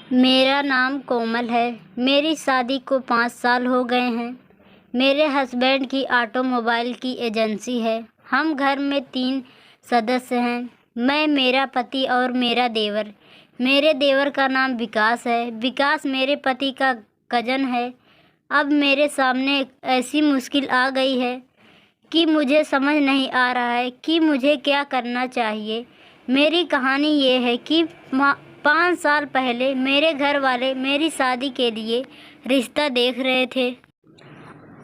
मेरा नाम कोमल है। मेरी शादी को 5 साल हो गए हैं। मेरे हस्बैंड की ऑटोमोबाइल की एजेंसी है। हम घर में 3 सदस्य हैं, मैं, मेरा पति और मेरा देवर। मेरे देवर का नाम विकास है। विकास मेरे पति का कज़न है। अब मेरे सामने ऐसी मुश्किल आ गई है कि मुझे समझ नहीं आ रहा है कि मुझे क्या करना चाहिए। मेरी कहानी ये है कि 5 साल पहले मेरे घर वाले मेरी शादी के लिए रिश्ता देख रहे थे।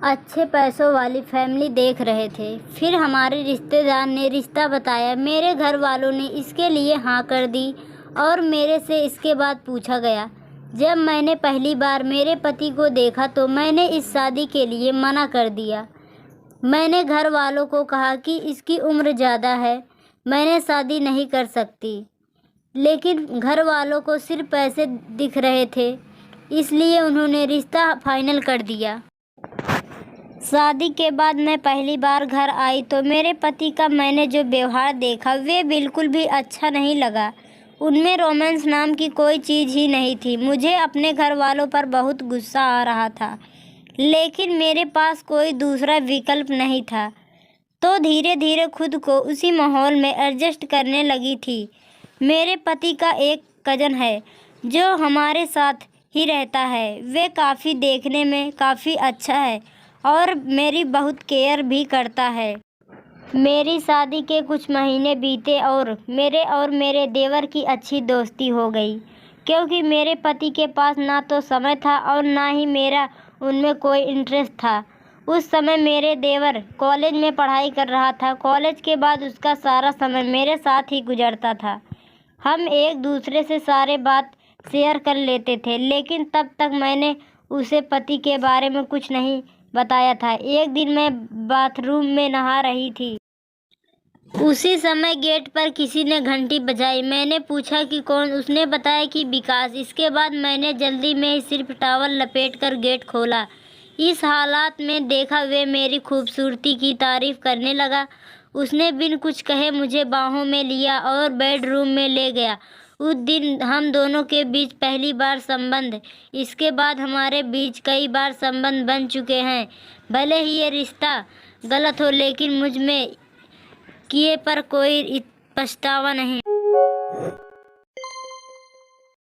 अच्छे पैसों वाली फैमिली देख रहे थे। फिर हमारे रिश्तेदार ने रिश्ता बताया। मेरे घर वालों ने इसके लिए हाँ कर दी और मेरे से इसके बाद पूछा गया। जब मैंने पहली बार मेरे पति को देखा तो मैंने इस शादी के लिए मना कर दिया। मैंने घर वालों को कहा कि इसकी उम्र ज़्यादा है, मैंने शादी नहीं कर सकती। लेकिन घर वालों को सिर्फ पैसे दिख रहे थे, इसलिए उन्होंने रिश्ता फाइनल कर दिया। शादी के बाद मैं पहली बार घर आई तो मेरे पति का मैंने जो व्यवहार देखा वे बिल्कुल भी अच्छा नहीं लगा। उनमें रोमांस नाम की कोई चीज़ ही नहीं थी। मुझे अपने घर वालों पर बहुत गुस्सा आ रहा था, लेकिन मेरे पास कोई दूसरा विकल्प नहीं था, तो धीरे धीरे खुद को उसी माहौल में एडजस्ट करने लगी थी। मेरे पति का एक कज़न है जो हमारे साथ ही रहता है। वे काफ़ी देखने में काफ़ी अच्छा है और मेरी बहुत केयर भी करता है। मेरी शादी के कुछ महीने बीते और मेरे देवर की अच्छी दोस्ती हो गई, क्योंकि मेरे पति के पास ना तो समय था और ना ही मेरा उनमें कोई इंटरेस्ट था। उस समय मेरे देवर कॉलेज में पढ़ाई कर रहा था। कॉलेज के बाद उसका सारा समय मेरे साथ ही गुजरता था। हम एक दूसरे से सारे बात शेयर कर लेते थे, लेकिन तब तक मैंने उसे पति के बारे में कुछ नहीं बताया था। एक दिन मैं बाथरूम में नहा रही थी। उसी समय गेट पर किसी ने घंटी बजाई। मैंने पूछा कि कौन। उसने बताया कि विकास। इसके बाद मैंने जल्दी में ही सिर्फ टॉवल लपेट कर गेट खोला। इस हालात में देखा वे मेरी खूबसूरती की तारीफ करने लगा। उसने बिन कुछ कहे मुझे बाहों में लिया और बेडरूम में ले गया। उस दिन हम दोनों के बीच पहली बार संबंध। इसके बाद हमारे बीच कई बार संबंध बन चुके हैं। भले ही ये रिश्ता गलत हो, लेकिन मुझ में किए पर कोई पछतावा नहीं।